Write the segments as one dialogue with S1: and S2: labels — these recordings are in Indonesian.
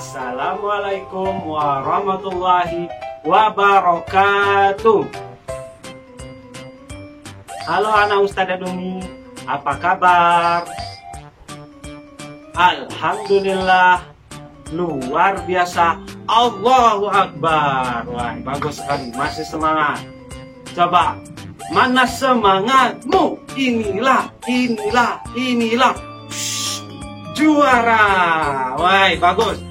S1: Assalamualaikum warahmatullahi wabarakatuh. Halo anak Ustadzah Dumi, apa kabar? Alhamdulillah, luar biasa. Allahu Akbar. Wah, bagus sekali, masih semangat. Coba, mana semangatmu? Inilah juara. Wah, bagus.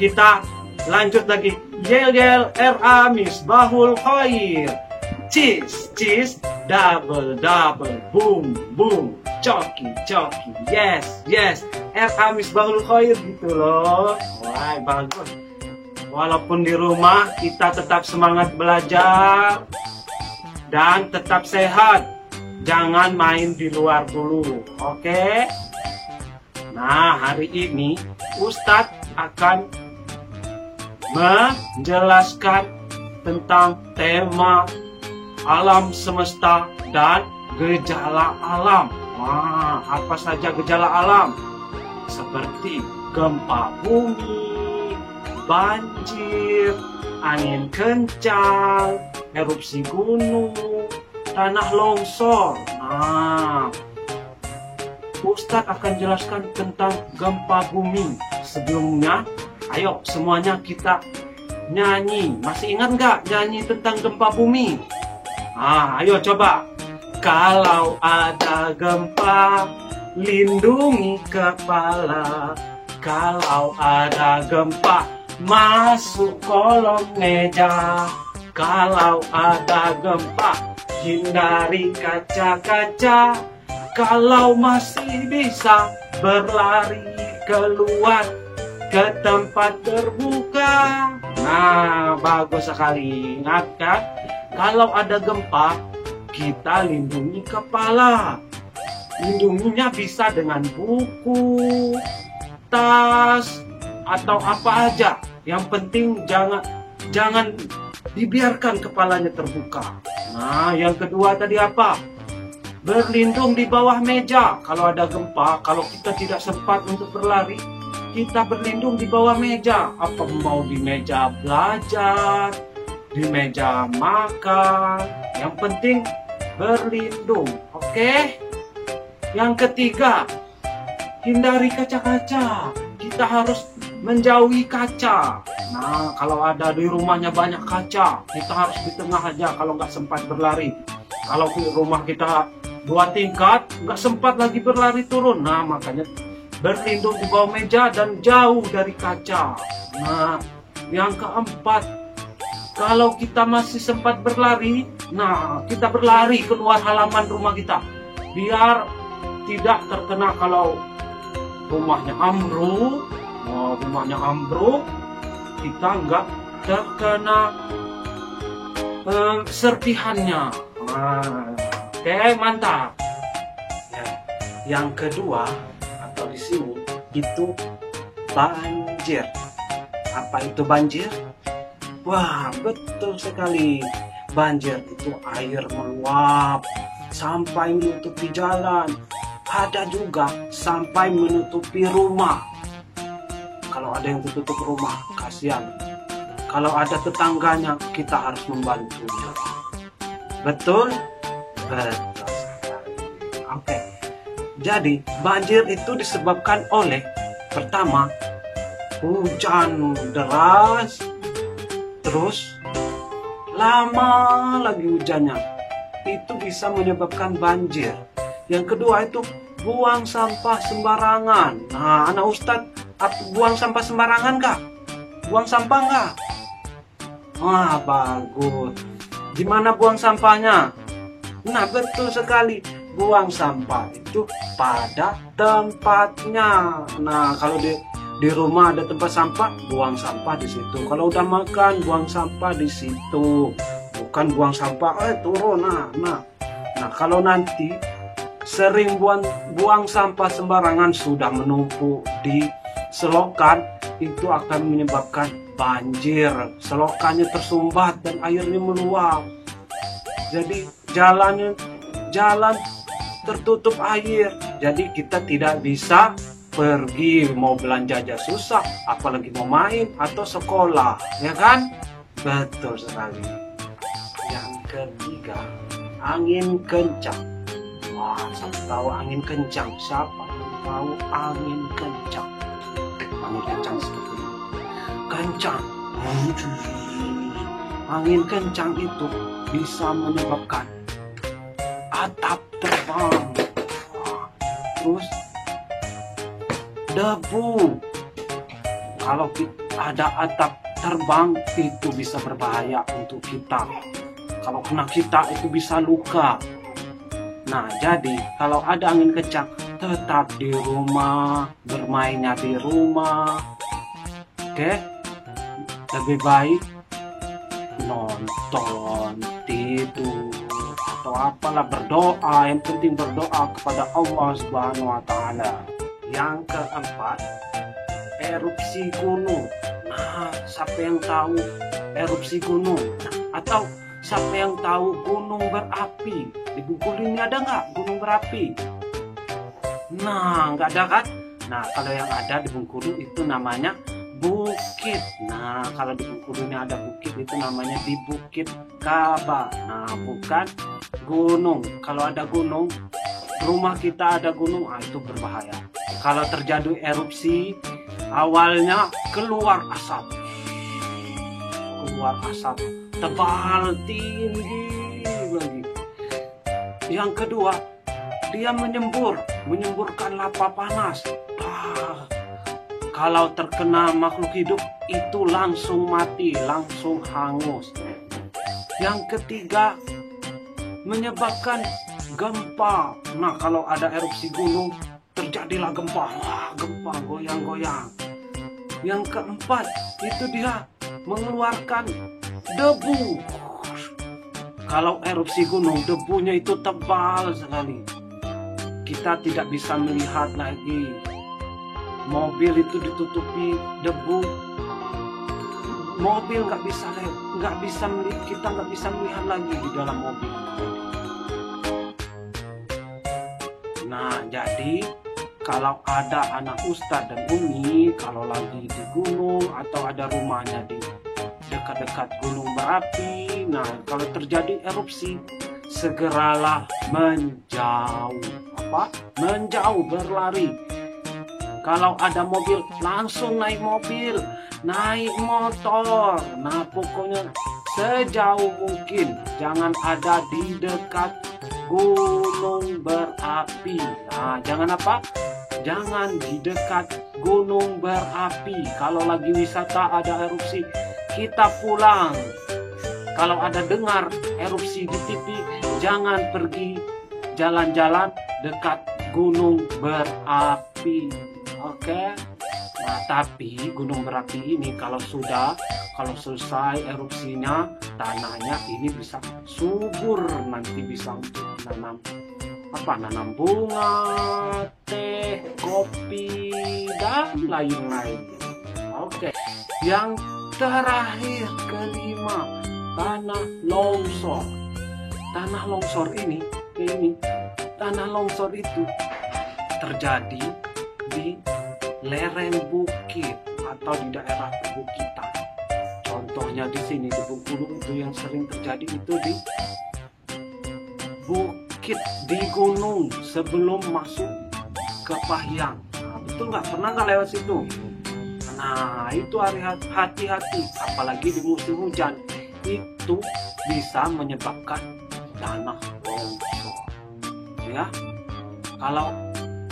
S1: Kita lanjut lagi. Yel RA Misbahul Khair. Cheese, double, boom, coki, yes. RA Misbahul Khair gitu loh. Wah, bagus. Walaupun di rumah kita tetap semangat belajar dan tetap sehat. Jangan main di luar dulu, oke? Nah, hari ini Ustadz akan menjelaskan tentang tema alam semesta dan gejala alam. Wah, apa saja gejala alam? Seperti gempa bumi, banjir, angin kencang, erupsi gunung, tanah longsor. Nah, Ustadz akan jelaskan tentang gempa bumi. Sebelumnya, ayo semuanya kita nyanyi. Masih ingat nggak nyanyi tentang gempa bumi? Ayo coba. Kalau ada gempa, lindungi kepala. Kalau ada gempa, masuk kolong meja. Kalau ada gempa, hindari kaca-kaca. Kalau masih bisa berlari keluar ke tempat terbuka. Nah, bagus sekali. Ingat kan? Kalau ada gempa, kita lindungi kepala. Lindunginya bisa dengan buku, tas, atau apa aja. Yang penting jangan dibiarkan kepalanya terbuka. Nah, yang kedua tadi apa? Berlindung di bawah meja. Kalau ada gempa, kalau kita tidak sempat untuk berlari, kita berlindung di bawah meja. Apa mau di meja belajar, di meja makan, yang penting berlindung, oke? Yang ketiga, hindari kaca-kaca. Kita harus menjauhi kaca. Nah, kalau ada di rumahnya banyak kaca, kita harus di tengah aja kalau nggak sempat berlari. Kalau rumah kita 2 tingkat, nggak sempat lagi berlari turun. Nah, makanya berlindung di bawah meja dan jauh dari kaca. Nah, yang keempat, kalau kita masih sempat berlari, nah kita berlari keluar halaman rumah kita. Biar tidak terkena kalau rumahnya ambruk, kita nggak terkena serpihannya. Nah, oke, mantap. Ya, yang kedua atau di sini itu banjir. Apa itu banjir? Wah, betul sekali. Banjir itu air meluap sampai menutupi jalan. Ada juga sampai menutupi rumah. Kalau ada yang tutup rumah, kasihan. Kalau ada tetangganya, kita harus membantunya. Betul? Betul sekali. Oke. Jadi, banjir itu disebabkan oleh pertama, hujan deras, terus lama lagi hujannya. Itu bisa menyebabkan banjir. Yang kedua itu buang sampah sembarangan. Nah, anak Ustadz, buang sampah sembarangan nggak? Buang sampah nggak? Wah, bagus. Gimana buang sampahnya? Nah, betul sekali. Buang sampah itu pada tempatnya. Nah, kalau di rumah ada tempat sampah, buang sampah di situ. Kalau udah makan, buang sampah di situ. Bukan buang sampah, turun. Nah, kalau nanti sering buang sampah sembarangan, sudah menumpuk di selokan, itu akan menyebabkan banjir. Selokannya tersumbat dan airnya meluap. Jadi jalan tertutup air. Jadi kita tidak bisa
S2: pergi mau belanja aja susah, apalagi mau main atau sekolah, ya kan? Betul sekali. Yang ketiga, angin kencang. Wah, siapa tahu angin kencang? Siapa yang tahu angin kencang? Angin kencang seperti ini. Kencang. Angin kencang itu bisa menyebabkan atap terbang. Terus debu. Kalau ada atap terbang itu bisa berbahaya untuk kita. Kalau kena kita itu bisa luka. Nah, jadi kalau ada angin kencang, tetap di rumah, bermainnya di rumah. Oke? Lebih baik nonton, tidur, atau apalah, berdoa. Yang penting berdoa kepada Allah Subhanahu wa Ta'ala. Yang keempat, erupsi gunung. Nah, siapa yang tahu erupsi gunung? Nah, atau siapa yang tahu gunung berapi? Di Bengkulu ini ada nggak gunung berapi? Nah, nggak ada kan? Nah, kalau yang ada di Bengkulu itu namanya bukit. Nah, kalau di Bengkulu ini ada bukit, itu namanya di Bukit Kaba. Nah, bukan gunung. Kalau ada gunung, rumah kita ada gunung, itu berbahaya. Kalau terjadi erupsi, awalnya keluar asap tebal tinggi lagi. Yang kedua, dia menyemburkan lava panas. Kalau terkena makhluk hidup itu langsung mati, langsung hangus. Yang ketiga, menyebabkan gempa. Nah, kalau ada erupsi gunung terjadilah gempa. Gempa goyang-goyang. Yang keempat, itu dia mengeluarkan debu. Kalau erupsi gunung, debunya itu tebal sekali. Kita tidak bisa melihat lagi. Mobil itu ditutupi debu. Mobil kita nggak bisa melihat lagi di dalam mobil. Nah, jadi kalau ada anak ustadz dan umi, kalau lagi di gunung atau ada rumahnya di dekat-dekat gunung berapi, nah kalau terjadi erupsi, segeralah menjauh. Menjauh, berlari. Kalau ada mobil, langsung naik mobil, naik motor. Nah, pokoknya sejauh mungkin jangan ada di dekat gunung berapi. Nah, jangan di dekat gunung berapi. Kalau lagi wisata ada erupsi, kita pulang. Kalau ada dengar erupsi di TV, jangan pergi jalan-jalan dekat gunung berapi. Oke. Nah, tapi gunung berapi ini kalau selesai erupsinya, tanahnya ini bisa subur, nanti bisa untuk nanam bunga, teh, kopi, dan lain-lain. Oke. Yang terakhir, kelima, tanah longsor. Tanah longsor itu terjadi di lereng bukit atau di daerah perbukitan. Contohnya di sini di Bengkulu itu yang sering terjadi itu di bukit, di gunung sebelum masuk ke Pahyang. Nah, betul nggak? Pernah nggak lewat situ? Nah, itu hati-hati, apalagi di musim hujan, itu bisa menyebabkan tanah longsor. Ya, kalau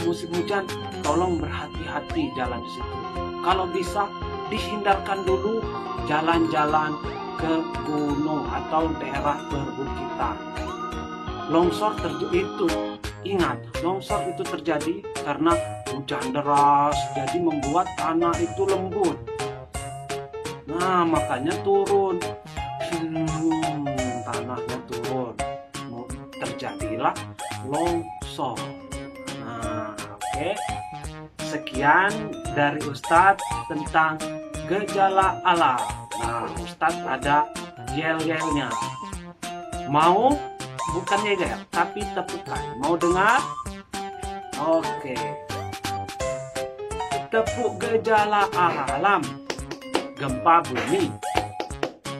S2: musim hujan, tolong berhati-hati jalan di situ. Kalau bisa, dihindarkan dulu jalan-jalan ke gunung atau daerah perbukitan. Longsor itu terjadi karena hujan deras, jadi membuat tanah itu lembut. Nah, makanya turun. Tanahnya turun. Terjadilah longsor. Nah, oke. Sekian dari Ustadz tentang gejala alam. Nah, Ustadz ada yel-yelnya. Mau? Bukan yel, tapi tepukan. Mau dengar? Oke. tepuk gejala alam, gempa bumi,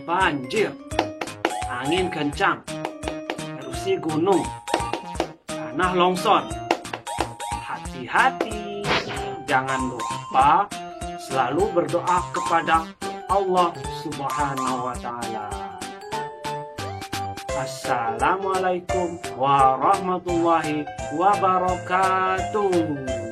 S2: banjir, angin kencang, erupsi gunung, tanah longsor. Hati-hati, jangan lupa selalu berdoa kepada Allah Subhanahu wa Ta'ala. Assalamualaikum warahmatullahi wabarakatuh.